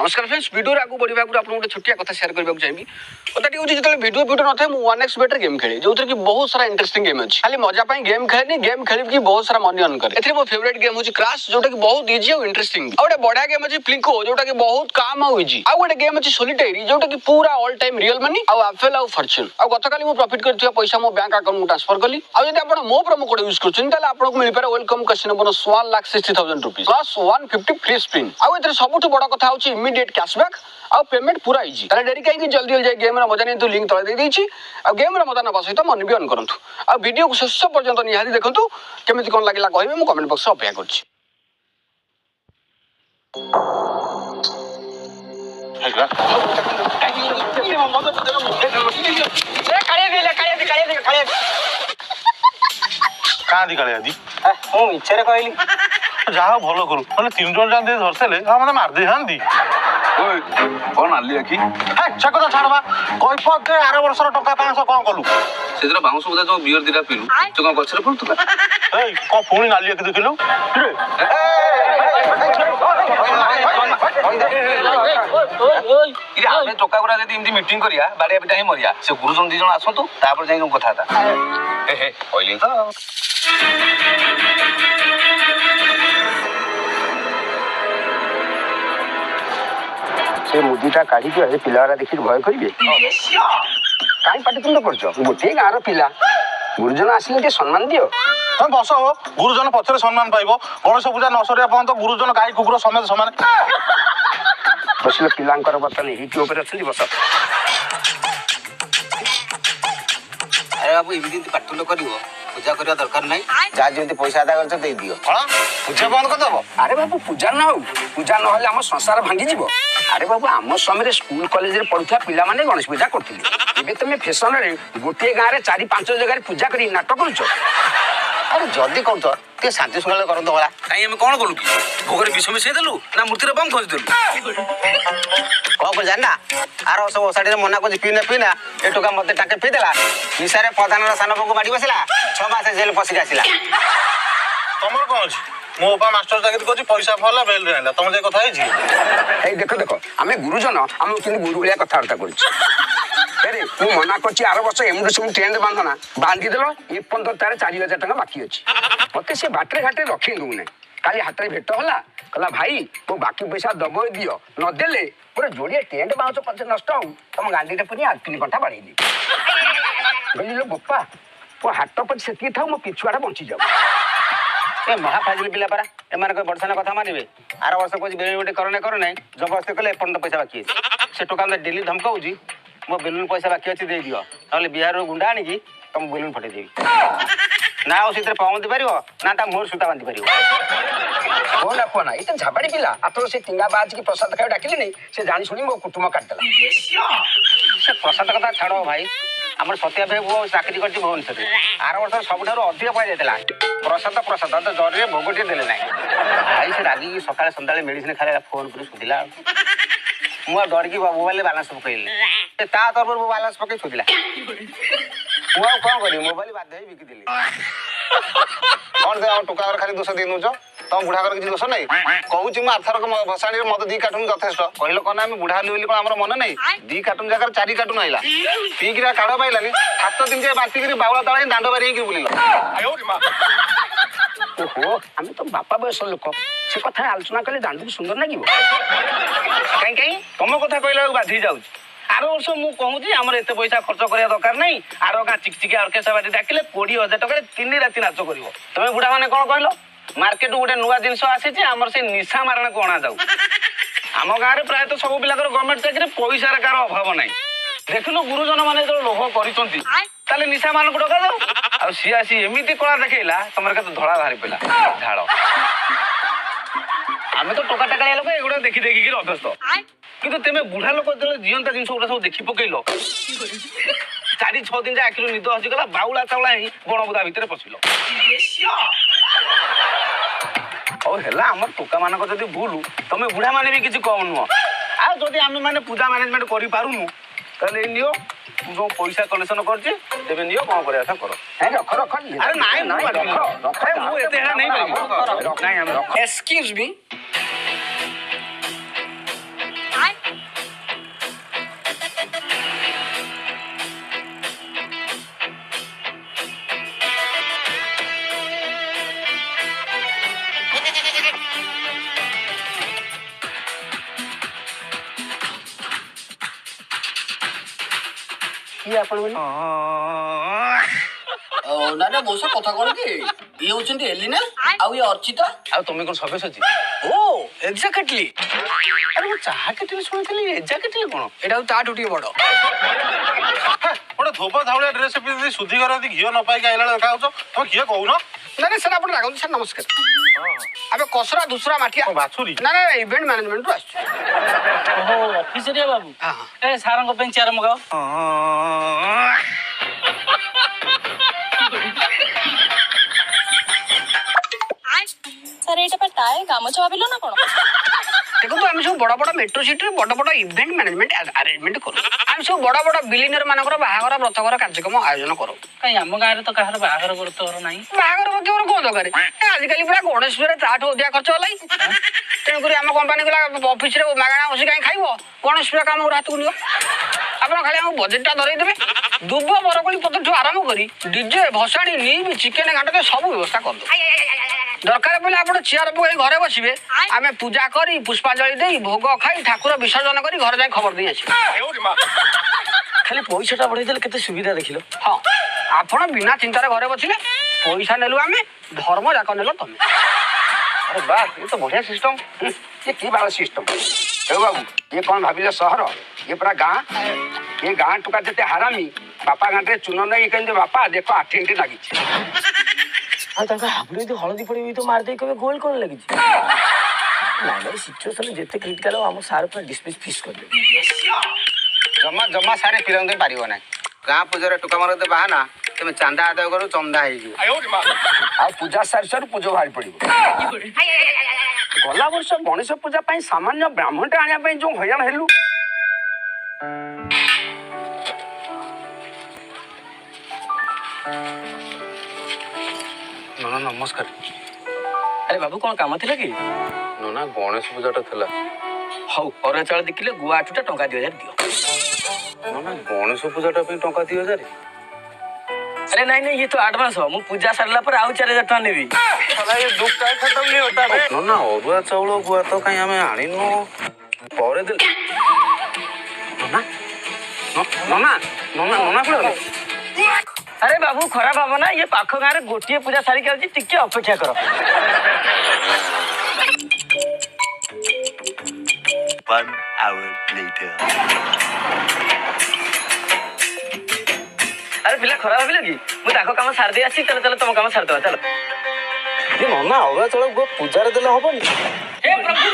नमस्कार friends video आगू बढ़ा आप गोटे छोटिया कथा शेयर करने चाहिए कथाटी हूँ जो वीडियो न था मुझे 1x बेटर गेम खेली जो कि बहुत सारा इंटरेस्टिंग गेम अच्छी खाली मजा गेम खेलेनी गेम खेल बहुत सारा मनी अर्न करे मो फेवरेट गेम हूँ क्रैश जोटा कि बहुत इजी और इंटरेस्टिंग गोटे बढ़िया गेम अच्छी प्लिंको जोटा कि बहुत काम और इजी आ गोटे गेम अच्छी सोलिटेरी जोटा कि पूरा ऑल टाइम रियल मनी आउ एफएल आउ फॉर्च्यून आ गतकाली मु प्रॉफिट करथिया पैसा मो बैंक अकाउंट में ट्रांसफर कली आ यदि आपण मो प्रोमो कोड यूज करछन ताले आपन को मिल पारे welcome casino bonus 1,60,000 rupees plus 150 free spin आ एथरे सबुठ बड़ कथा होची इमीडिएट कैशबैक आ पेमेंट पूरा इजी ताले डेरी काई कि जल्दी जाय गेम रे मजा नै तो लिंक तळे दे देछि आ गेम रे मजा नबा सहित मनी भी ऑन करंतु आ वीडियो को शेष पर्यंत निहारी देखंतु केमिति कोन लागिला कहबे मु कमेंट बॉक्स रे अपेक्षा करछि इच्छा कहली जहा भल करू मैंने 3 जन जान धरसले मत मारदे हाँ कौन आली आखि से कथा छाड़वा कैफ आर वर्षर टका 500 कौन कलु से बाउंस बुदा जो बियर दिटा पिलु तो कौन गछरे पड़तला ए कौन पुणी नाली आखि देखिलु आमे टका गुडा जदी इमती मीटिंग करिया बाड़िया पिटा ही मरिया से गुरुजन दी जण आसंतु तापर जाई कथा था हे हे कहली तो से मुदीटा काढ़ी के पिलारा देखि भय करिवे काई पाटितुंड करछ गोटे गाँर पिला गुरुजन आसिले के सम्मान दियो तुम बस हो गुरुजन पछरे सम्मान पाइबो गणेश पूजा नसरिया पर्यंत गुरुजन गाई कुकुर समेत समान बसिले पिलांकर बर्तन हिटी ऊपर अछि बस अरे बाबू इमिति पाटुंड करिवो पूजा करिया दरकार नै जा जेंति पैसा अदा करछ दे दियो हां पूजा बंद कर दबो अरे बाबू पूजा न हो पूजा न होले हम संसार भांगी जीवो अरे बाबू आम समय स्कूल कॉलेज रे पढुथा पिला माने गणेश पूजा करथिले एबे तुमे फैशन रे गोटे गाँ रे 4-5 जगह पूजा करी नाटक करूछ अरे जल्दी कौन तो ते शांति सुगले करन होला काई हम कोन कलु की भोगरे विष मिसे देलु ना मूर्ति रे बम खोज देलु को जानना आरो सब ओसाडी रे मना को पीना ए टोका मते टाके पी देला निसारे प्रधान रा सान बको माडी बसला 6 मास जेल पसी आसिला तमर कोन अछि मो बा मास्टर चाकरी कोछि पैसा फला बेल रहला तम जे कथा आइछि ए देखो आमे गुरुजन हम किन गुरु भलिया कथा वार्ता करछि अरे मु मना करछि आरो वर्ष एमुड सब ट्रेंड बांधना बांधी देलो ए 15 तारे 4000 टका बाकी अछि मते से बाटरे घाटे रखि दउ नै काली हाटरे भेट होला कहला भाई वो बाकी पैसा दबो दियो न देले पूरा जोड़िया टेंट बाउच पछ नष्ट हो तम गांडीटे पुनी 3 घंटा बाड़ी दी गली लो बप्पा वो हाट पर सेती था मो पिछुआडा बंची जाऊ ए महाफाजिल पिला परा ए माने को बडसाना कथा मानिबे आरो वर्ष कोछि बेले करने जबरदस्ती कले एपन पैसा बाकी से टोका में डेली धमकाउजी मो बेलून पैसा बाकी अछि दे दियो नले बिहार रो गुंडा आनी की तुम बेलून फटे देबी ना उसी तरह पाउं दे परियो ना ता मोर सुता बांधी परियो कोना इते झाबाड़ी पिला आतरो से टिंगा बाज की प्रसाद खाय डाकिले नै से जानी सुनी मो कुटुम काटला से प्रसाद कथा छाड़ो भाई हमर सत्या भाई वो चाकरी करछि भुवनेश्वर आर वर्ष सबठारो अधिक पाइ देतला प्रसाद तो जरे भोगटे देले नै भाई से रागी की सकाळे संधाळे मेडिसिन खाले फोन करी सुदिला मु डर की मोबाइल बैलेंस पकइले ता तरफ बैलेंस पकई सुदिला मु कोन करी मोबाइल बाध्य ही बिकी दिली कौन दे टोका खाली दोष दिनु छ तम बुढ़ा कर किछि दोष नै कहूची मु आथर को भसाणी रे मत 2 कार्टून यथेष्ट कहलो कोन हम बुढ़ा लेवली कोन हमर मन नै 2 कार्टून जगह 4 कार्टून आइला पीकिरा काढ पाइलानी हाथ दिन जे बाती करी बावळा तळे दांडो बारी की बुलिलो आयो रे मा ओहो हम तो बापा बयस लोक से कथा आलोचना कले दांडू सुंदर लागिवो कहीं तुम कथा कहला बाधी जाऊ आर वर्ष मु कहूँ आमर एत पैसा खर्च करा दरकार नहीं आर गाँ चिकचिकिया अर्केस्ट्रा बाटी डाकिले 20,000 टका 3 राति नाच कर तुम बुढ़ा मैंने कौन कहल मार्केट गोटे नुआ जिन आसी आमर से निशा मारण को अणा जाऊ आम गाँव में प्रायतः सब पिला गवर्नमेंट चाकरी पैसार कार अभाव ना देखुन गुरुजन मैंने जो लोभ कर निशा मान को डका जाऊ सी आसी एमती कला देखला तुम धड़ा बाहरी पड़ा झाड़ आम तो टोका टाका लोक एगुड़ा देखी देखिक अभ्यस्त किंतु तेमे बुढ़ा लोक जो जीवंता जिन सब देखी पकईल 4-6 दिन आखिर निद हसीगला बाउला चाउला ही बणबुदा भितर पशिल और है आम टोका मान भूल तुम बुढ़ा माने भी किसी कम नुह आ जदि आम मैंने पूजा मैनेजमेंट कर पारूनु ताले नियो जो पैसा कलेक्शन करछि तेबे नियो कोन करे आसा करो है रख अरे नाइ रख मु एते हेला नहीं करी नाइ हम एक्सक्यूज मी କିଏ ଆପଣ ବୋଲି? ନା ନା ମୋ ସହ କଥା କଣ କି? ଇଏ ହଉଛନ୍ତି ଏଲିନା ଆଉ ଇଏ ଅର୍ଚିତା। ଆଉ ତମେ କଣ ସବ୍ୟସାଚୀ? ଓ ଏକ୍ଜାକ୍ଟଲି। ଆରେ ମୁଁ ଚାହା କେଟିଲି ଶୁଣିଥିଲି, ଏଜା କେଟିଲି କଣ? ଏଇଟା ଆଉ ତାଠୁ ଟିକେ ବଡ। ଗୋଟେ ଧୋବା ଧାଉଳିଆ ଡ୍ରେସ ପିନ୍ଧି ସୁଧି ଘର ଘିଅ ନ ପାଇକି ଆଇଲା ବେଳେ ଦେଖା ଯାଉଛ, ତମେ କିଏ କହୁନ? ନା ନା ସାର୍ ଆପଣ ରାଗନ୍ତୁ ସାର୍, ନମସ୍କାର। ଆମେ କସରା ଦୁସରା ମାଠିଆ ବାଛୁରୀ ନା ନା ଇଭେଣ୍ଟ ମ୍ୟାନେଜମେଣ୍ଟରୁ ଆସିଛୁ। ଓହୋ ଅଫିସରିଆ ବାବୁ। ହଁ। ଏ ସାରଙ୍କ ପାଇଁ ଚେୟାର ମଗାଅ। ସାର୍ ଏଇଟା ପା ଟାଏ ଗାମୁଛା ଭାବିଲ ନା କଣ? ଦେଖନ୍ତୁ ଆମେ ସବୁ ବଡ ବଡ ମେଟ୍ରୋ ସିଟିରେ ବଡ ବଡ ଇଭେଣ୍ଟ ମ୍ୟାନେଜମେଣ୍ଟ ଆରେଞ୍ଜମେଣ୍ଟ କରୁ। ଆମେ ସବୁ ବଡ ବଡ ବିଲିନିୟର ମାନଙ୍କର ବାହାଘର ବ୍ରତଘର କାର୍ଯ୍ୟକ୍ରମ ଆୟୋଜନ କରୁ। କାଇଁ ଆମ ଗାଁରେ ତ କାହାର ବାହାଘର ବ୍ରତଘର ନାହିଁ। ବାହାଘର ବ୍ରତଘର କଣ ଦରକାର? ଆଜିକାଲି ପୁରା ଗଣେଶ ପୂଜାରେ ତାଠୁ ଅଧିକା ଖର୍ଚ୍ଚ ହେଲାଣି। ତେଣୁକରି ଆମ କମ୍ପାନୀ ଗଲା ଅଫିସରେ ମାଗଣା ବସି କାହିଁ ଖାଇବ? ଗଣେଶ ପୂଜା କାମ ଗୁରା ହାତକୁ ନିଅ। ଆପଣ ଖାଲି ଆମ ବଜେଟଟା ଧରେଇ ଦେବେ। ଦୁବ ବରକୋଳି ପତ୍ରଠୁ ଆରମ୍ଭ କରି ଡିଜେ ଭସାଣି ନିମ୍ ଚିକେନ ଘାଣ୍ଟ ସବୁ ବ୍ୟବସ୍ଥା କରିଦେବୁ। ଦରକାର ପଡ଼ିଲେ ଆପଣ ଚେୟାର ପକାଇ ଘରେ ବସିବେ, ଆମେ ପୂଜା କରି ପୁଷ୍ପାଞ୍ଜଳି ଦେଇ ଭୋଗ ଖାଇ ଠାକୁର ବିସର୍ଜନ କରି ଘରେ ଯାଇ ଖବର ଦେଇ ଆସିବେ। ଖାଲି ପଇସାଟା ବଢେଇ ଦେଲେ କେତେ ସୁବିଧା ଦେଖିଲ। ହଁ ଆପଣ ବିନା ଚିନ୍ତାରେ ଘରେ ବସିଲେ, ପଇସା ନେଲୁ ଆମେ, ଧର୍ମ ଯାକ ନେଲ ତମେ। ଆରେ ବାହ, ଏ ତ ବଢିଆ ସିଷ୍ଟମ। ये की बाल सिस्टम हे बाबू, ये कौन भाविले सहर, ये पूरा गाँ। ये गाँ टुका जेते हरामी बापा गाँटे चुन नहीं कहते बापा देख 8 इंट लगी हाबुड़ी तो हलदी पड़ी तो मार दे कबे गोल कौन लगी ना सिचुएशन जेते क्रिटिकल हम सार पर डिस्मिस फिस कर दे। जमा जमा सारे पिरंदे पारिबो ना। गाँ पूजार टुका मार दे बाहाना तुम चांदा आदाय करू चंदा आ पूजा सारी सारी पूजा बाहरी पड़ो। गला वर्ष गणेश पूजा सामान्य ब्राह्मणटे आने जो हईराण हेलु नोना नमस्कार। अरे बाबू कौन काम थिला कि? नोना गणेश पूजाटा थिला। हौ और चाल देखिले गुआ 8टा टंका 2000 दियो। नोना गणेश पूजाटा पे टंका 2000? अरे नहीं नहीं ये तो एडवांस हो, मु पूजा सरला पर आउ 4000 टका नेबी। साला ये दुख का खत्म नहीं होता बे। नोना अरुआ चाउल गुआ तो कहीं हमें आनिनो परे दे। नोना नोना नोना नोना कोले? अरे बाबू खराब हम ना, ये पाख गाँव में गोटे पूजा सारी कर टिके अपेक्षा कर। 1 hour later. अरे पिला खराब भाविल कि मु ताको काम सार दे आसी, चलो चलो तुम काम सार दवा चलो। ये नोना अरुआ चाउल गुआ पूजार देले हबनी? हे प्रभु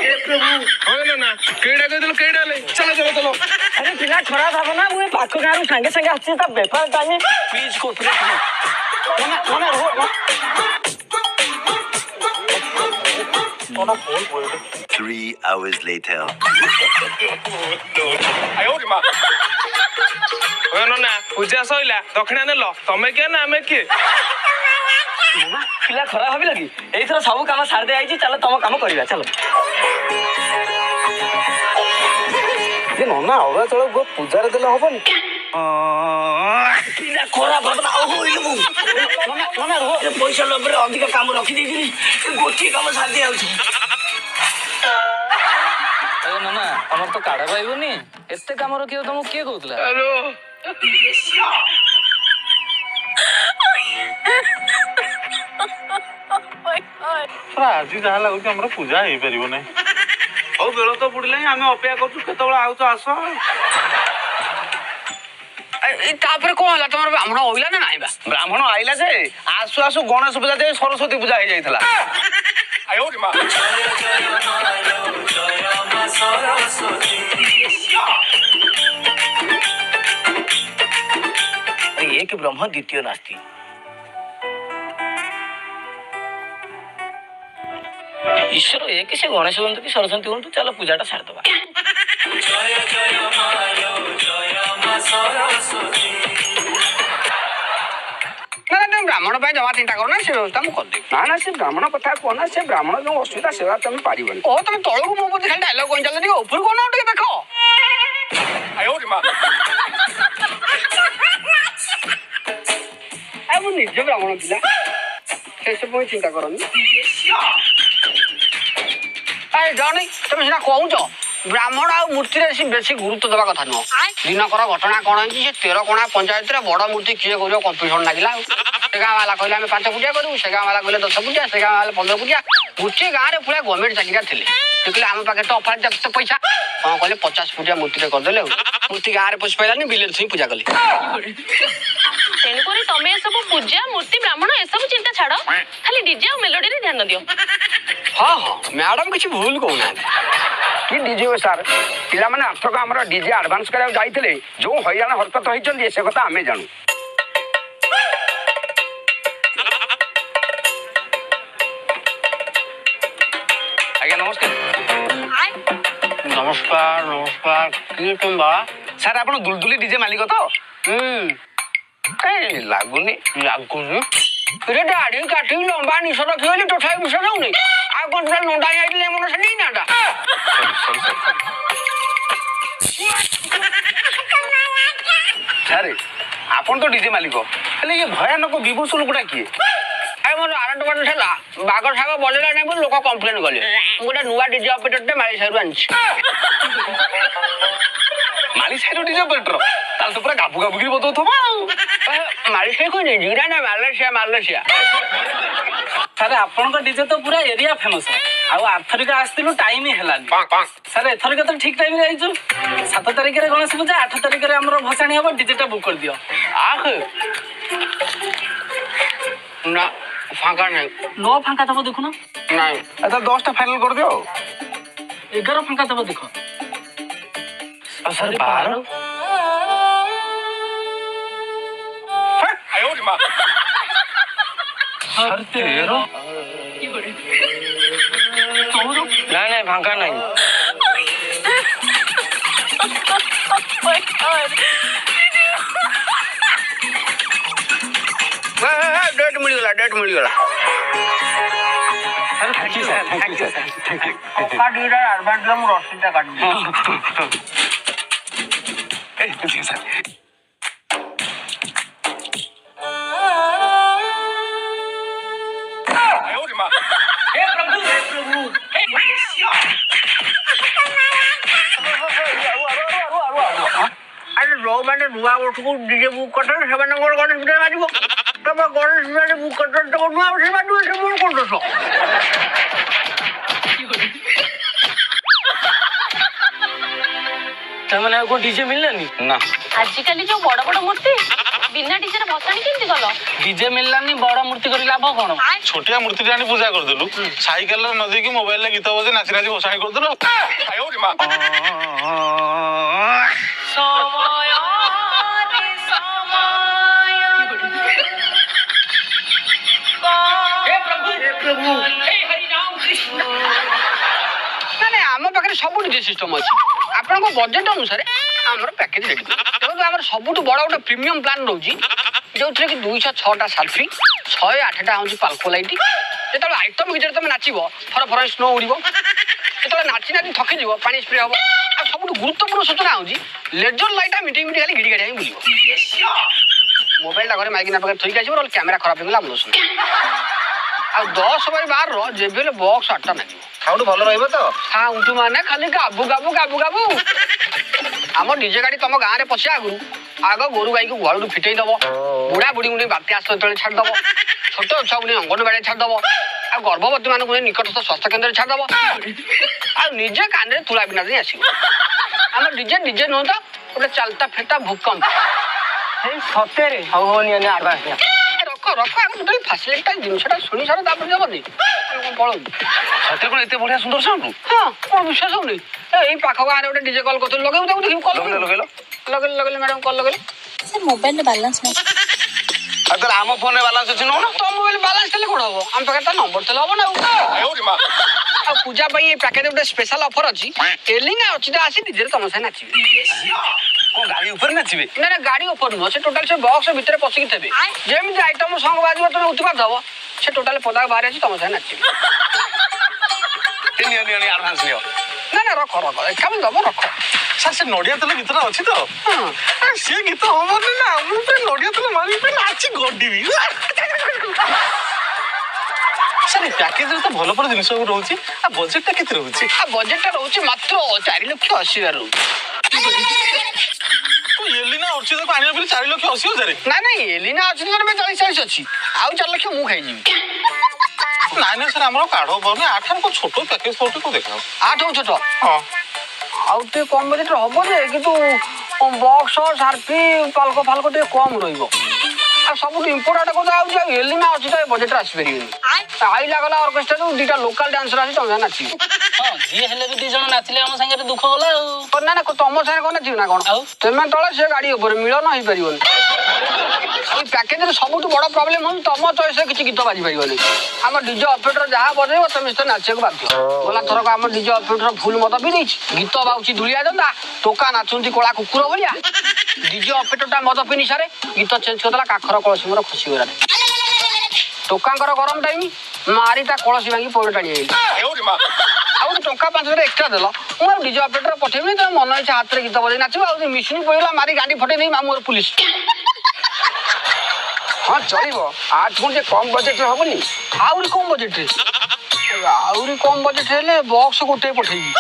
हो नोना केडा कह देलो केडा ले चलो चलो चलो। अरे पिला खराब हम ना, मु पाख गाँव में संगे संगे आसी ता बेपार टाइम प्लीज को please Nona Nona row Nona phone बोल दे। 3 hours later. आयो रे मां। ओए नोना पूजा सइला दक्षिणा नेलो तमे के ना हमें के? पिला खराब भाविल कि एथर सब काम सार दे आइची, चलो तुम काम करबा चलो। ये नोना अरुआ चाउल गुआ पूजार देले हबनी? पिला खराब भावना ओ होइल मु नोना नोना रो पैसा लबरे अधिक काम रखी देगिरी गोटी काम सार दे आउची। अरे नाना हमर तो काढ़ा पाइबनी एते काम रखियो तुम किए कहउतला? हेलो आज जहाँ लगुच आम पूजा हो पार ना। हौ बेल तो बुड़े आम अपेक्षा करते आस आस। तापर कौन है तुम ब्राह्मण होइला ना नाइबा? ब्राह्मण आइला जे आसु आसु गणेश पूजा दे सरस्वती पूजा हो जाइतला। आयो रे मां। एक ब्रह्म द्वितीय नास्ति। ईश्वर एक से गणेश हूँ कि सरस्वती हूँ, चलो पूजाटा सार दबा। तुम ब्राह्मण जमा चिंता करो ना, से व्यवस्था मुझे कर ना ना से ब्राह्मण कथा कहना, से ब्राह्मण जो असुविधा से तुम पारिबनी। ओ तुम तळକୁ मो बदे खाली डायलॉग कोन चलनी, ऊपर कोन उठे देखो। आयो रे मां। अब निज ब्राह्मण पिला से सब चिंता करनी। अरे जानी तुम सिना कहूछ ବ୍ରାହ୍ମଣ ଆଉ ମୂର୍ତ୍ତିରେ ବେଶୀ ଗୁରୁତ୍ୱ ଦେବା କଥା ନୁହଁ। ଦିନକର ଘଟଣା କଣ ହେଇଛି ସେ 13 କଣା ପଞ୍ଚାୟତରେ ବଡ ମୂର୍ତ୍ତି କିଏ କରିବ କମ୍ପିଟିସନ ଲାଗିଲା ଆଉ। ସେ ଗାଁ ବାଲା କହିଲେ ଆମେ 5 ପୂଜା କରିବୁ, ସେ ଗାଁ ବାଲା କହିଲେ 10 ପୂଜା, ସେ ଗାଁ ବାଲା 15 ପୂଜା। ଗୋଟିଏ ଗାଁରେ ପୁରା ଗଭର୍ଣ୍ଣମେଣ୍ଟ ଚାକିରିଆ ଥିଲେ। ଦେଖିଲେ ଆମ ପାଖରେ ତ ଅଫାର କେତେ ପଇସା, କଣ କଲେ 50 ପୂଜା ମୂର୍ତ୍ତିରେ କରିଦେଲେ ଆଉ। ମୂର୍ତ୍ତି ଗାଁରେ ପଶି ପାଇଲାନି, ବିଲରେ ଥୋଇ ପୂଜା କଲେ। ତେଣୁକରି ତମେ ଏସବୁ ପୂଜା ମୂର୍ତ୍ତି ବ୍ରାହ୍ମଣ ଏସବୁ ଚିନ୍ତା ଛାଡ, ଖାଲି ଡିଜେ ଆଉ ମେଲୋଡିରେ ଧ୍ୟାନ ଦିଅ। ହଁ ମ୍ୟାଡାମ କିଛି ଭୁଲ କହୁନାହାନ୍ତି। କି ଡିଜେ ସାର୍, ପିଲାମାନେ ଆର୍ଥକ ଆମର ଡିଜେ ଆଡଭାନ୍ସ କରିବାକୁ ଯାଇଥିଲେ ଯୋଉ ହଇରାଣ ହରକତ ହେଇଛନ୍ତି ସେ କଥା ଆମେ ଜାଣୁ। ଆଜ୍ଞା ନମସ୍କାର। ନମସ୍କାର ନମସ୍କାର। କିଏ ତୁମ ବାବା? ସାର୍ ଆପଣ ଦୁଲଦୁଲି ଡିଜେ ମାଲିକ ତ? କାଇଁ ଲାଗୁନି। ରେ ଦାଢି କାଟି ଲମ୍ବା ନିଶ ରଖିବନି ତଥାପି ବିଷ ଯାଉନି। ଆଉ କଣ ପୁରା ନଣ୍ଡା ଯାଇଥିଲେ ମନ ସେଠି ନାଟା। ସାର୍ ଆପଣ ତ ଡିଜେ ମାଲିକ, ହେଲେ ଇଏ ଭୟାନକ ବିଭୂଷଣ ଲୋକଟା କିଏ? ମୋର ଆରଟ ବାଟ ଥିଲା, ବାଘ ଶାଗ ବଜେଇଲା ନାହିଁ ବୋଲି ଲୋକ କମ୍ପ୍ଲେନ କଲେ। ମୁଁ ଗୋଟେ ନୂଆ ଡିଜେ ଅପରେଟରଟେ ମାଳି ସାହିରୁ ଆଣିଛି। ମାଳି ସାହିର ଡିଜେ ଅପରେଟର? ତାହେଲେ ତ ପୁରା ଗାବୁ ଗାବୁକିରି ବଦଉଥିବ ଆଉ। ମାଳି ସାହି କହିନି ଜିରା ନା ମାଲେସିଆ। ସାର୍ ଆପଣଙ୍କ ଡିଜେ ତ ପୁରା ଏରିଆ ଫେମସ। ଆଉ ଆର୍ଥରିକ ଆସିଥିଲୁ ଟାଇମ ହେଲାନି। ସାର୍ ଏଥରିକ ତ ଠିକ ଟାଇମରେ ଯାଇଛୁ। 7 ତାରିଖରେ ଗଣେଶ ପୂଜା, 8 ତାରିଖରେ ଆମର ଭସାଣି ହବ, ଡିଜେଟା ବୁକ୍ କରିଦିଅ। ନା ଫାଙ୍କା ନାହିଁ। ଫାଙ୍କା ଥବ ଦେଖୁନ। ନାଇଁ ତାହେଲେ 10ଟା ଫାଇନାଲ କରିଦିଅ ଆଉ। 11 ଫାଙ୍କା ଥବ ଦେଖ। ସାର୍ 12? ସାର୍ 13? ନାଇଁ ଫାଙ୍କା ନାହିଁ। ଡେଟ୍ ମିଳିଗଲା। ଆଡଭାନ୍ସ ମୁଁ ରସିଦଟା କାଟିଦେବି। ଆରେ ଯୋଉମାନେ ନୂଆ ବର୍ଷକୁ ଡିଜେ ବୁକ୍ କରିଛନ୍ତି ସେମାନଙ୍କର ଗଣେଶ ପୂଜା ବାଜିବ। ତମ ଗଣେଶ ପୂଜା ବୁକ୍ କରିଛନ୍ତି ତମ ନୂଆ ବର୍ଷ ବାଜିବ, ସେ ମୋର କଣ ଦୋଷ? ତାମାନେ ଆଉ କଣ ଡିଜେ ମିଳିଲାନି? ନା ଆଜିକାଲି ଯୋଉ ବଡ ବଡ ମୂର୍ତ୍ତି ବିନା ଡିଜେରେ ଭସାଣି କେମିତି କଲ? ଡିଜେ ମିଳିଲାନି, ବଡ ମୂର୍ତ୍ତି କରି ଲାଭ କଣ? ଛୋଟିଆ ମୂର୍ତ୍ତିଟେ ଆଣି ପୂଜା କରିଦେଲୁ, ସାଇକେଲରେ ନ ଦେଇକି ମୋବାଇଲରେ ଗୀତ ବଜେଇ ନାଚି ନାଚି ଭସାଣି କରିଦେଲୁ। ନାଇଁ ଆମ ପାଖରେ ସବୁ ଡିଜେ ସିଷ୍ଟମ ଅଛି। ଆପଣଙ୍କ ବଜେଟ ଅନୁସାରେ ଆମର ପ୍ୟାକେଜ ରେଡି କରୁ। ଦେଖନ୍ତୁ ଆମର ସବୁଠୁ ବଡ ଗୋଟେ ପ୍ରିମିୟମ ପ୍ଲାନ୍ ରହୁଛି, ଯୋଉଥିରେ କି 206ଟା ସାଲ୍ଫି, 108ଟା ହଉଛି ପାଲ୍କୋ ଲାଇଟ୍। ଯେତେବେଳେ ଆଇଟମ ଭିତରେ ତମେ ନାଚିବ ଫର ସ୍ନୋ ଉଡ଼ିବ। ଯେତେବେଳେ ନାଚି ଥକିଯିବ ପାଣି ସ୍ପ୍ରେ ହବ। ଆଉ ସବୁଠୁ ଗୁରୁତ୍ୱପୂର୍ଣ୍ଣ ସୂଚନା ହଉଛି ଲେଜର ଲାଇଟ୍ ମିଟିଂ ଖାଲି ଗିଡ଼ି ଗାଡ଼ି ବୁଲିବ। ମୋବାଇଲଟା ଘରେ ମାଇକିନା ପାଖରେ ଥୋଇକି ଆସିବ, ନହେଲେ କ୍ୟାମେରା ଖରାପ ହେଇଗଲା ଆମ ଦୋଷ। ଆଉ 10/12ର ଯେବେ ହେଲେ ବକ୍ସ 8ଟା ଲାଗିବ। ସାଉଣ୍ଡ ଭଲ ରହିବ ତ? ସାଉଣ୍ଡ ମାନେ ଖାଲି ଗାବୁ। ଆମ ଡିଜେ ଗାଡି ତମ ଗାଁରେ ପଶିବା ଆଗ ଗୋରୁ ଗାଈକୁ ଘରଠୁ ଫିଟେଇ ଦବ। ବୁଢା ବୁଢୀଙ୍କୁ ନେଇ ବାତ୍ୟା ଆଶ୍ରୟ ତଳେ ଛାଡିଦବ। ଛୋଟ ଛୁଆକୁ ନେଇ ଅଙ୍ଗନବାଡିରେ ଛାଡିଦବ। ଆଉ ଗର୍ଭବତୀ ମାନଙ୍କୁ ନେଇ ନିକଟସ୍ଥ ସ୍ୱାସ୍ଥ୍ୟ କେନ୍ଦ୍ରରେ ଛାଡିଦବ। ଆଉ ନିଜେ କାନରେ ତୁଳା ବିନା ଦେଇ ଆସିବ। ଆମ ଡିଜେ ନୁହଁ ତ, ଗୋଟେ ଚାଲତା ଫେଟା ଭୂକମ୍ପ। ସତରେ ହଉ ନିଅ ଆଡଭାନ୍ସ ନିଅ। ରଖ ଆଗ ଟୋଟାଲ ଫାସିଲିଟିଟା ଜିନିଷଟା ଶୁଣି ସାର ତାପରେ ଦେବନି। କଣ ପଳଉଛୁ? ସତରେ କଣ ଏତେ ବଢିଆ ସୁନ୍ଦର ସାଉଣ୍ଡ? ହଁ କଣ ବିଶ୍ୱାସ ହଉନି? ଏଇ ପାଖ ଗାଁରେ ଗୋଟେ ଡିଜେ କଲ୍ କରୁଥିଲି, ଲଗେଇବୁ ତାକୁ ଦେଖିବୁ। କଲ୍ ଲଗେଇଲେ ଲଗେଇଲେ ମ୍ୟାଡାମ କଲ୍ ଲଗେଇଲେ। ସାର୍ ମୋବାଇଲରେ ବାଲାନ୍ସ ନାହିଁ। ଆଉ ତାହେଲେ ଆମ ଫୋନରେ ବାଲାନ୍ସ ଅଛି ନୁହଁ? ତମ ମୋବାଇଲ ବାଲାନ୍ସ ଥିଲେ କଣ ହବ? ଆମ ପାଖରେ ତା ନମ୍ବର ଥିଲେ ହବ ନା। ଆଉ ପୂଜା ପାଇଁ ଏଇ ପ୍ୟାକେଜ ଗୋଟେ ସ୍ପେଶାଲ ଅଫର ଅଛି। ଟେଲିଂ ଅଛି ତ ଆସି ଡିଜେରେ ତମ ସାଙ୍ଗେ ନାଚିବେ। କଣ ଗାଡି ଉପରେ ନାଚିବେ? ନା ଗାଡି ଉପରେ ନୁହଁ, ସେ ଟୋଟାଲ ସେ ବକ୍ସ ଭିତରେ ପଶିକି ଥିବେ। ଯେମିତି ଆଇଟମ ସଙ୍ଗ ବାଜିବ ତମେ ଉଠିପାର ଦବ, ସେ ଟୋଟାଲ ପଦାକୁ ବାହାରି ଆସି ତମ ସାଙ୍ଗେ ନାଚିବେ। ନିଅ ଆଡଭାନ୍ସ ନିଅ। ନା ରଖ ଏକାବେଳେ ଦବ, ରଖ। ସାର୍ ସେ ନଡିଆ ତେଲ ଗୀତଟା ଅଛି ତ? ସେ ଗୀତ ହବନି ନା, ମୁଁ ନଡିଆ ତେଲ ମାରିବି ନାଚି ଗଡିବି। ସେ ଆରେ ପ୍ୟାକେଜରେ ତ ଭଲ ଭଲ ଜିନିଷ ସବୁ ରହୁଛି ଆଉ ବଜେଟଟା କେତେ ରହୁଛି? ବଜେଟଟା ରହୁଛି ମାତ୍ର 4,80,000 ରହୁଛି। ତୁ ଏଲିନା ଅର୍ଚିତାକୁ ଆଣିବା ବୋଲି 4,80,000? ନାଇଁ ଏଲିନା ଅଛି ତ 40,40 ଅଛି, ଆଉ 4 ଲକ୍ଷ ମୁଁ ଖାଇଯିବି। ନାଇଁ ସାର୍ ଆମର କାଢ ପାଉନି 8 ଛୋଟ ପ୍ୟାକେଜ କୋଉଠି କୋଉ ଦେଖାଅ 8 ଛୋଟ ହଁ ଆଉ ଟିକେ କମ ବଜେଟରେ ହବ ଯେ, କିନ୍ତୁ ବକ୍ସ ସାର୍ଫି ପାଲକ ଫାଲକ ଟିକେ କମ ରହିବ। ଆଉ ସବୁଠୁ ଇମ୍ପୋର୍ଟାଣ୍ଟ କଥା ହଉଛି ଆଉ ଏଲିନା ଅଛି ତ ଏ ବଜେଟରେ ଆସିପାରିବେନି। ଆଇଲା ଗଲା ଅର୍କେଷ୍ଟ୍ରାରୁ 2ଟା ଲୋକାଲ ଡ୍ୟାନ୍ସର ଆସି ତମେ ନାଚିବ। ହଁ ଯିଏ ହେଲେ ବି 2 ଜଣ ନାଚିଲେ ଆମ ସାଙ୍ଗରେ ଦୁଃଖ ଗଲା ଆଉ। ନା ତମ ସାଙ୍ଗେ କଣ ନାଚିବ ନା କଣ? ଆଉ ତମେ ତଳେ ସେ ଗାଡି ଉପରେ ମିଳନ ହେଇପାରିବନି। ଏଇ ପ୍ୟାକେଜରେ ସବୁଠୁ ବଡ ପ୍ରୋବ୍ଲେମ ହଉଛି ତମ ଚଏସରେ କିଛି ଗୀତ ବାଜି ପାରିବନି। ଆମ ଡିଜେ ଅପରେଟର ଯାହା ବଜେଇବ ତମେ ସେତେ ନାଚିବାକୁ ବାଧ୍ୟ। ଗଲା ଥରକ ଆମ ଡିଜେ ଅପରେଟର ଫୁଲ ମଦ ପିଇ ଦେଇଛି, ଗୀତ ବାଉଛି ଧୁଳିଆ ଦଣ୍ଡା, ଟୋକା ନାଚୁନ୍ତି କଳା କୁକୁର ଭଳିଆ। ଡିଜେ ଅପରେଟରଟା ମଦ ପିଇ ନିଶାରେ ଗୀତ ଚେଞ୍ଜ କରିଦେଲା, କାଖର କଳସୀ ମୋର ଖସିଗଲା। ଟୋକାଙ୍କର ଗରମ ଟାଇମ ମାରି ତା କଳସୀ ଭାଙ୍ଗି ପଇଡ଼ ଟାଣି ଆଇଲି। ଆଉ ଟଙ୍କା 5,000 ଏକ୍ସଟ୍ରା ଦେଲ, ମୁଁ ଆଉ ଡିଜେ ଅପରେଟର ପଠେଇବିନି, ତମେ ମନ ଇଚ୍ଛା ହାତରେ ଗୀତ ବଜେଇ ନାଚିବ। ଆଉ ମିଶୁନି ପଇଲା ମାରି ଗାଣ୍ଡି ଫଟେଇ ନେଇ ମାମୁଁର ପୁଲିସ। ହଁ ଚଳିବ, ଆଠ ଗୁଣ୍ଠେ କମ ବଜେଟରେ ହବନି? ଆହୁରି କମ ବଜେଟରେ ହେଲେ ବକ୍ସ ଗୋଟେ ପଠେଇବି,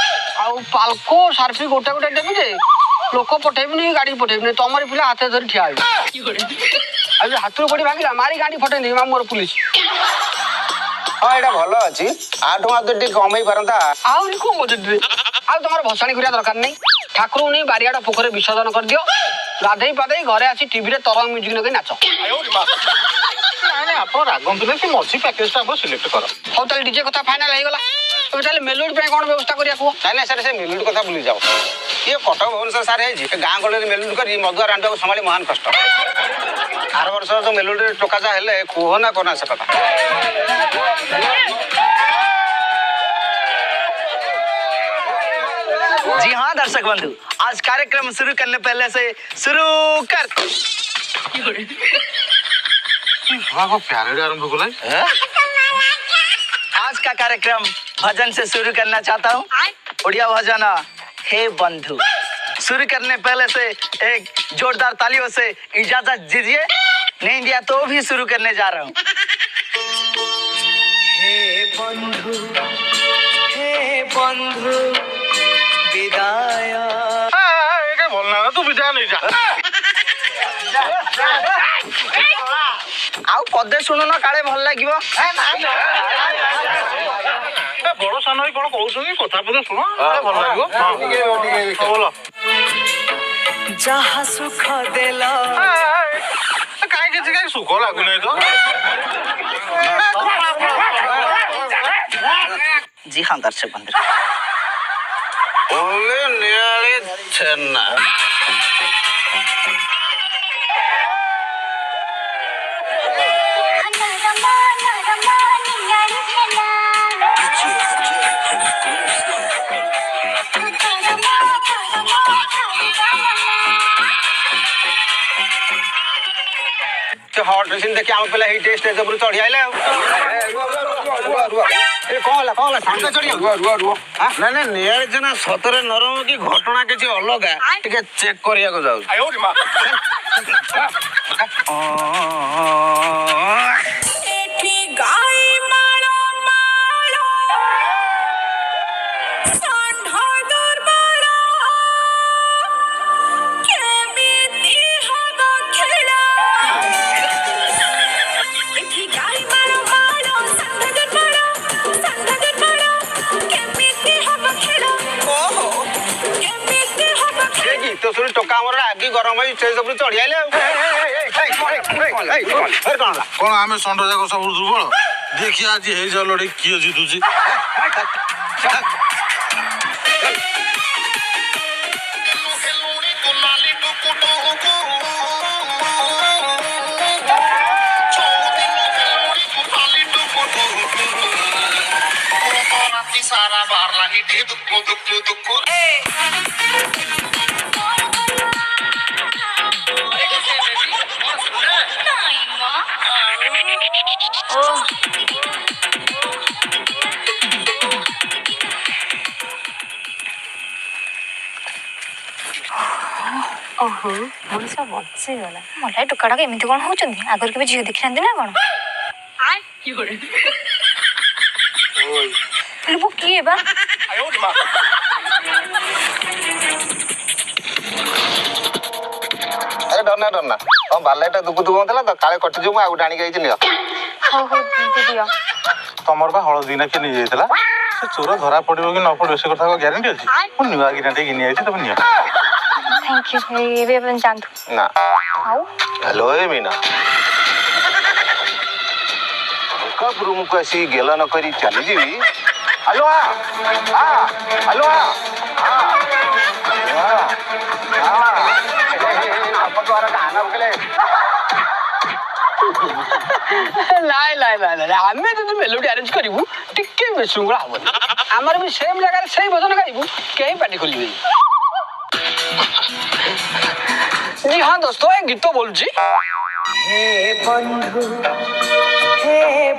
ଆଉ ପାଲକୋ ସାର୍ଫି ଗୋଟେ ଦେବି ଯେ ଲୋକ ପଠେଇବିନି, ଗାଡି ପଠେଇବିନି, ତମରି ପିଲା ହାତରେ ଧରି ଠିଆ ହେବି। ଆଉ ଯେ ହାତରୁ ପଡି ଭାଙ୍ଗିଲା ମାରି ଗାଣ୍ଡି ଫଟେଇ ନେଇ ମାମୁଁର ପୁଲିସ। ହଁ ଏଇଟା ଭଲ ଅଛି, 8 ଟଙ୍କା ଟିକେ କମେଇ ପାରନ୍ତା। ଆହୁରି କମ ବଜେଟରେ। ଆଉ ତମର ଭସାଣି କରିବା ଦରକାର ନାହିଁ, ଠାକୁରଙ୍କୁ ନେଇ ବାରିଆଡ ପୋଖରୀ ବିସର୍ଜନ କରିଦିଅ, ଗାଧେଇ ପାଧେଇ ଘରେ ଆସି ଟିଭିରେ ତରଙ୍ଗ ମ୍ୟୁଜିକ ଲଗେଇ ନାଚ। ନାଇଁ ଆପଣ ରାଗନ୍ତୁ ନା, ସେ ମଝି ପ୍ୟାକେଜଟା ଆପଣ ସିଲେକ୍ଟ କର। ହଉ ତାହେଲେ ଡିଜେ କଥା ଫାଇନାଲ ହେଇଗଲା, ତମେ ତାହେଲେ ମେଲୋଡି ପାଇଁ କଣ ବ୍ୟବସ୍ଥା କରିବା କୁହ? ନାଇଁ ସାର୍, ସେ ମେଲୋଡି କଥା ଭୁଲି ଯାଅ। ଇଏ କଟକ ଭୁବନେଶ୍ୱର ସାର୍ ହେଇଛି, ଗାଁ ଗହଳିରେ ମେଲୋଡି କରି ମଧୁଆ ରାଣ୍ଡକୁ ସମ୍ଭାଳି ମହାନ କଷ୍ଟ। ଆର ବର୍ଷ ଯୋଉ ମେଲୋଡିରେ ଟୋକା ଯାହା ହେଲେ କୁହନା ସେ କଥା। जी हाँ दर्शक बंधु, आज कार्यक्रम शुरू करने पहले से शुरू कर। हाँ प्यारे आरंभ को आज का कार्यक्रम भजन से शुरू करना चाहता हूँ। उड़िया भजन हे बंधु शुरू करने पहले से एक जोरदार तालियों से इजाजत दीजिए, नहीं दिया तो भी शुरू करने जा रहा हूँ। हे बंधु विदाय। बोलना ना तू विदाय नहीं जा। आउ पदे शुणु ना काले भल लागिवो। बड़ सान भाई कौन कहते कथा पदे शुण भल लगे बोल। जहा सुख देल कहीं सुख लगुना तो। जी हाँ दर्शक बंधु, ओले नियाले छेना हॉट ड्रेसिंग देखिए आम पिला टेस्ट ऊपर चढ़ी आइले ना नियाले छेना सतरे नरम कि घटना किसी अलगा टिके चेक करिया को जाऊ। टोका आगे गरम स्टेज ऊपर चढ़ी आइले कौन आम षंड जाक सब दुर्बल देखिए आज हे जा लड़े किए जितुची। सारा बार लगी दुक्कु दुक्कु दुक्कु ओहो मनीष बचीगला मलाई टोकाटा एमती कौन होती आगर के झील देखी ना कौन वो किए बा अरे डरना हम बालाटा दुकु दुकु होतला तो काले कटि जो आ गुटा आनी गई नियो हो दिदिया तमर बा हळदी ना के नि जाइतला से चोर धरा पड़िबो कि न पड़िबो से कथा को ग्यारंटी अछि मु नुवा गिराटे गिनी आइछि तब निया थैंक यू ये अपन जानतु ना आओ हेलो ए मीना कब रूम को ऐसी गेला न करी चली जीवी हेलो हेलो आप द्वारा गाना बगले लाय आमे तो मेलोडी अरेंज करिवु टिके बेसुंगळा हबो हमर भी सेम जगह सेही भजन गाइबु केही पार्टी खोलिबे जी हाँ दोस्तों एक गीत तो बोल जी हे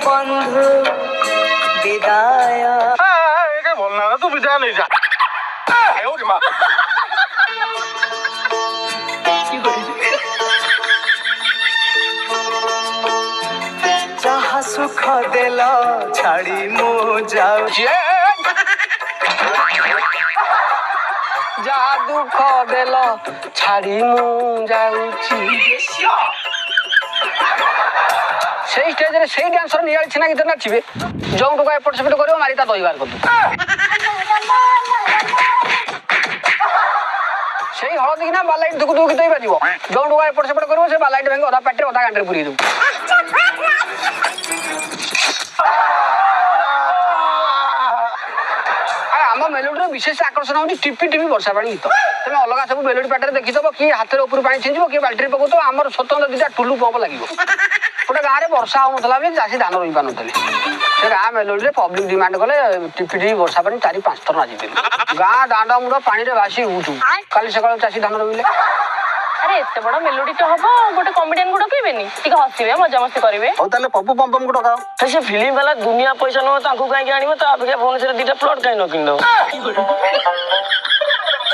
बंधु विदाय ए बोलना तू बिजा नहीं जा आयो रे मां जहाँ सुख देला छाड़ी मो जाऊ जहाँ दुख देल छाड़ी मु जाउची सेही स्टेज रे सेही डांसर नियाल छिना गीत नाचिबे जों टोका एपट सेपट करियो मारी ता दहिबार कर दू सेही हळदी ना बालाइट दुक दुक गीत बाजिबो जों टोका एपट सेपट करियो से बालाइट भांगे अधा पाटे अधा गांडरे पुरी दू आम मेलोडी विशेष आकर्षण होती टिपी टिपी वर्षा पानी गीत तुम अलग सब मेलोडी पाटे देखीदेव किए हाथ ऊपर पानी छिंचब किए बाल्टी पकाउथ आमर स्वतंत्र दुटा टुलु पंप लगे गोटे गाँव में वर्षा होता चाषी धान रोई पार से गाँ मेलोडी पब्लिक डिमांड कले टिपी टिपी वर्षा पानी 4-5 थर नाचिदे गाँ दांड मुंड पानी भासी उठू काली सकाल चाषी धान रोइले अरे एत बड़ मेलोडी तो हबो गोटे कॉमेडियन को डकैबेनी टिके हसिबे मजा मस्ती करिवे हो ताले पप्पू पम्पम को डकाओ से फिल्म वाला दुनिया पैसा न तांको काई आनिबो तो आपके फोन से दीटा प्लॉट काई न किन दो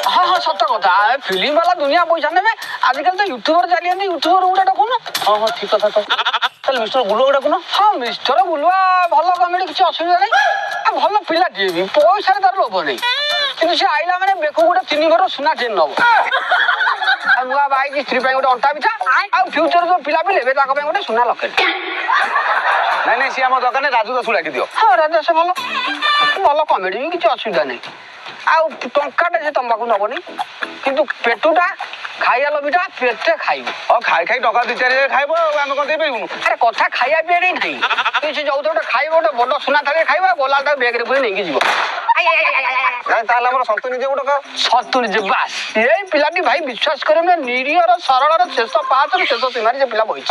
हाँ हाँ सत कथा फिल्म वाला दुनिया पैसा ने आजकल तो यूट्यूबर चली यूट्यूबर गुड़ा डकुन हां हां ठीक कथा तो चल मिस्टर गुलुआ डकुन हाँ मिस्टर गुलुआ भल कमेडी किसी असुविधा नहीं भल पिलाटे भी पैसा तार लोभ नहीं कि सी आइला मैंने बेकू गोटे 3 घर सुना चेन नब नुआ बाई स्त्री गोटे अंटा पिछा आ फ्यूचर जो पिला भी लेबे ताको गोटे सुना लकेट नहीं सी आम दरकार राजू दस डाकी दियो हाँ राजा से भल कमेडी भी किसी असुविधा नहीं आउ टंकाटे से तंबाकू नबनी किंतु पेटुटा खाइया लबिटा पेटे खाइब और खाई खाई टका 2-4 खाइबो आम कोन दे पेइबुनु अरे कथा खाइया पिया नहीं नहीं कि से जो गोटे खाइब गोटे बड़ सुना थाली खाइब गोला ता बैग रे पुरी नहीं जीवो नहीं ताले हमर सन्तुनी जे उडका सतुरी जे बास यही पिलाटी भाई विश्वास करे ना निरीहर सरलर शेष पाँच शेष सीमार से पिला बही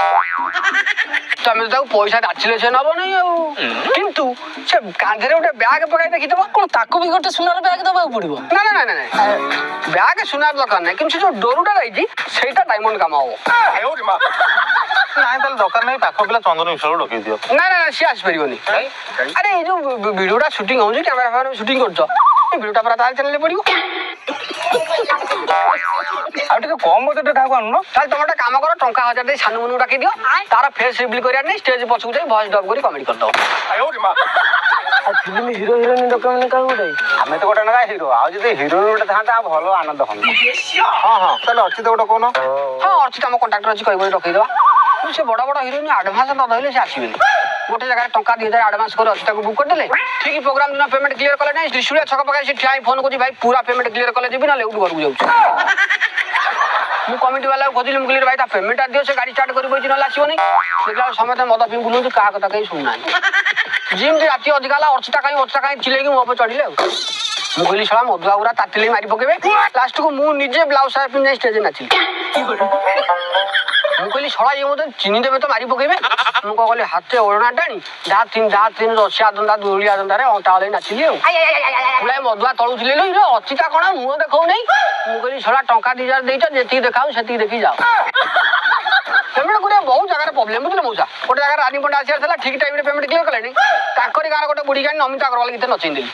तमें तो पैसा दाचिले से नब नहीं किंतु से कांधे गोटे बैग पकाई देखीदेव कौन ताको भी गोटे सुनार बैग दबा पड़ो ना ना ना ना बैग सुनार दरकार नहीं कि जो डोरुटा रही सेटा डायमंड काम हम आयो रे मां नहीं ताले दरकार नहीं पाखो पिला चंदन विशाल डके दियो ना ना सी आस परिबनी अरे ये जो वीडियोटा शूटिंग होउची कैमरा फैमरा शूटिंग करछो ए वीडियोटा पर ताल चलले पड़ियो आउ टिके कम बजट काको आनु ताल तमटा काम करो टंका 1000 दे सानु मनु डाकी दियो तार फेस रिवील करिया नहीं स्टेज पछकु जाई वॉइस डब करी कमेडी कर दो आयो रे मां फिल्म हीरो हीरोइन डकमने का उडे हमें तो गोटे नगा हीरो आ जदि हीरो गोटे थांता भलो आनंद हम हां हां ताले अछि तो गोटे कोन हां अछि तम कांट्राक्टर अछि कहबो रखै देबा से बड़ा बड़ा हीरोइन एडवांस न दहिले से आसीबे गोटे जगह टंका 2000 एडवांस कर अछि ताको बुक कर देले ठीक प्रोग्राम दिन पेमेंट क्लियर कले नहीं त्रिशूलिया छक पकाई से ठियाई फोन कोची भाई पूरा पेमेंट क्लियर कले जेबी ना ले उठ घर जाऊ मु कमिटी वाला खोजिली मुगली भाई ता पेमेंट आ दियो से गाड़ी स्टार्ट करी बइची न लासियो नहीं देखला समय मद पिन बुलु का कथा कहीं सुनना जिम राति अधिकाला अर्चिता कहीं चिलेगी मो पे चढ़िले मु कहली छला मधुआ उरा तातिली मारी पकेबे लास्ट को मु निजे ब्लाउज साहेब पिन स्टेज नाचिली मु कहली छला ये मते चिनी देबे तो मारी पकेबे मु कहली हाथे ओळना टाणी जा तीन रसिया दंदा दुलिया दंदा रे अंटा वाले नाचिली बुलाई मधुआ तळु चिलेलो रे अर्चिता कोन मु देखौ नहीं मु कहली छला टंका 2000 देइछ जेती देखाउ सेती देखि जाओ पेमेंट करे बहुत जगह प्रॉब्लम बुझले मौसा गोटे जगह रानी पंडा आसियार था ठीक टाइम रे पेमेंट क्लियर कले नहीं ताकरी गार गोटे बुढ़ी गानी नमिता अग्रवाल गीत नचें देली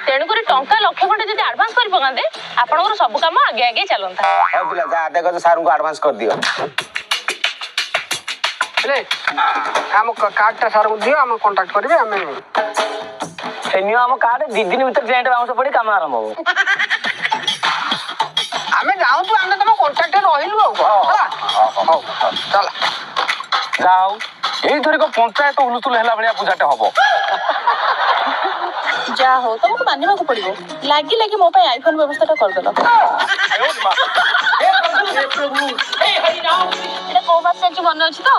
तेणुक टंका लक्ष खंडे जब आडभांस कर पकाते आपंकर सब कम आगे आगे चलता पिला जा आधे गज सारू को एडवांस कर दियो ହେଲେ ଆମ କାର୍ଡଟା ସାର୍ଙ୍କୁ ଦିଅ ଆମେ କଣ୍ଟାକ୍ଟ କରିବେ ଆମେ ନିଅ ଆମ କାର୍ଡ 2 ଦିନ ଭିତରେ ଜଏଣ୍ଟ ବାଉଁଶ ପଡି କାମ ଆରମ୍ଭ ହବ। ଆମେ ଯାଉଛୁ ଆମେ ତମ କଣ୍ଟାକ୍ଟରେ ରହିଲୁ ଆଉ ହଉ ଚାଲ ଯାହା ହଉ ଏଇଥରିକ ପଞ୍ଚାୟତ ହୁଲୁଥୁଲ ହେଲା ଭଳିଆ ପୂଜାଟେ ହବ। ଯାହା ହଉ ତମକୁ ମାନିବାକୁ ପଡିବ। ଲାଗି ଲାଗି ମୋ ପାଇଁ ଆଇଫୋନ ବ୍ୟବସ୍ଥାଟା କରିଦେଲ। ଏଇଟା କୋଉ ମାସ ଚାଲିଛି ମନେ ଅଛି ତ?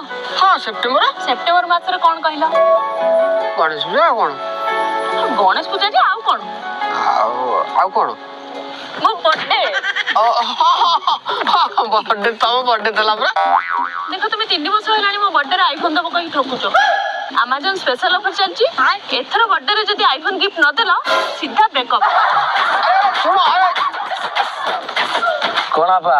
ହଁ ସେପ୍ଟେମ୍ବର ମାସରେ କଣ କହିଲ? ଗଣେଶ ପୂଜା ଆଉ କଣ? ଗଣେଶ ପୂଜା ଯେ ଆଉ କଣ? ଆଉ କଣ? ମୋ ବର୍ଥଡେ। ବର୍ଥଡେ ତମ ବର୍ଥଡେ ଥିଲା ପରା। ଦେଖ ତୁମେ 3 ବର୍ଷ ହେଲାଣି ମୋ ବର୍ଥଡେରେ ଆଇଫୋନ ଦବ କହି ଠକୁଛ। ଆମାଜନ ସ୍ପେଶାଲ ଅଫର ଚାଲିଛି। ଏଥର ବର୍ଥଡେରେ ଯଦି ଆଇଫୋନ ଗିଫ୍ଟ ନଦେଲ ସିଧା ବ୍ରେକଅପ୍। କଣ ବାପା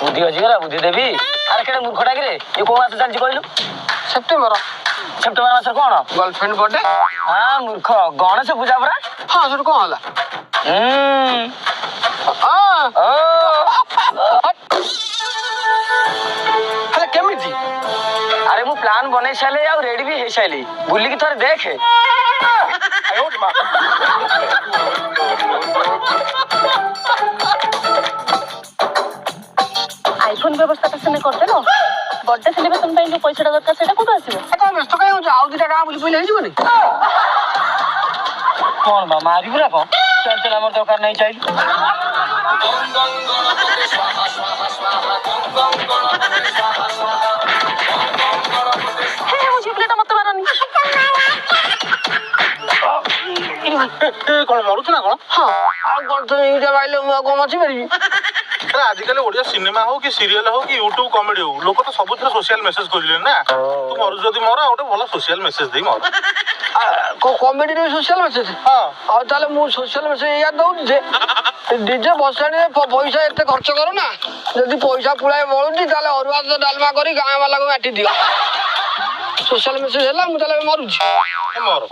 ବୁଦ୍ଧି ଅଛି ଗଲା ବୁଦ୍ଧି ଦେବି। ଆରେ କେଡେ ମୂର୍ଖଟା କିରେ? ଏ କୋଉ ମାସ ଚାଲିଛି କହିଲୁ? ସେପ୍ଟେମ୍ବର ମାସରେ କଣ? Girlfriend birthday. ହଁ ମୂର୍ଖ ଗଣେଶ ପୂଜା ପରା। ହଁ ସେଠୁ କଣ ହେଲା? ହେଲେ କେମିତି? ଆରେ ମୁଁ ପ୍ଲାନ୍ ବନେଇ ସାରିଲି ଆଉ ରେଡି ବି ହେଇସାରିଲି। ବୁଲିକି ଥରେ ଦେଖେ। ଆଇଫୋନ ବ୍ୟବସ୍ଥାଟା ସିନା କରିଦେଲ ବର୍ଥଡେ ସେଲିବ୍ରେସନ ପାଇଁ ଯୋଉ ପଇସାଟା ଦରକାର ସେଇଟା କୋଉଠୁ ଆସିବ? ତମେ ବ୍ୟସ୍ତ କାହିଁ ହଉଛ? ଆଉ 2ଟା ଟଙ୍କା ବୁଲି ପଇଲେ ହେଇଯିବନି? କଣ ବା ମାରିବୁ ନା କଣ? ଚାଲ ଆମର ଦରକାର ନାହିଁ ଚାଲ। ଝିଅ ପିଲାଟା ମତେ ମାରନି। କଣ ମରୁଛୁ ନା କଣ? ହଁ ଆଉ କଣ ତମେ ଏଇଟା ପାଇଲେ ମୁଁ ଆଉ କଣ ମଚି ପାରିବି? ଆଜିକାଲି ଓଡିଆ ସିନେମା ହଉ କି ସିରିଏଲ ହଉ କି ୟୁଟ୍ୟୁବ କମେଡି ହଉ ଲୋକ ତ ସବୁଥିରେ ସୋସିଆଲ ମେସେଜ କରିଲେଣି ନା। ତୁ ମରୁଛୁ ଯଦି ମର ଆଉ ଗୋଟେ ଭଲ ସୋସିଆଲ ମେସେଜ ଦେଇ ମର। କମେଡିରେ ସୋସିଆଲ ମେସେଜ? ହଁ ଆଉ ତାହେଲେ ମୁଁ ସୋସିଆଲ ମେସେଜ ଏଇଆ ଦଉଛି ଯେ ଡିଜେ ବସାଣିରେ ପଇସା ଏତେ ଖର୍ଚ୍ଚ କରୁନା। ଯଦି ପଇସା ପୁଳାଏ ବଳୁଛି ତାହେଲେ ଅରୁଆ ଭାତ ଡାଲମା କରି ଗାଁ ବାଲାକୁ ବାଣ୍ଟି ଦିଅ। ସୋସିଆଲ ମେସେଜ ହେଲା ମୁଁ ତାହେଲେ ମରୁଛି। ମର।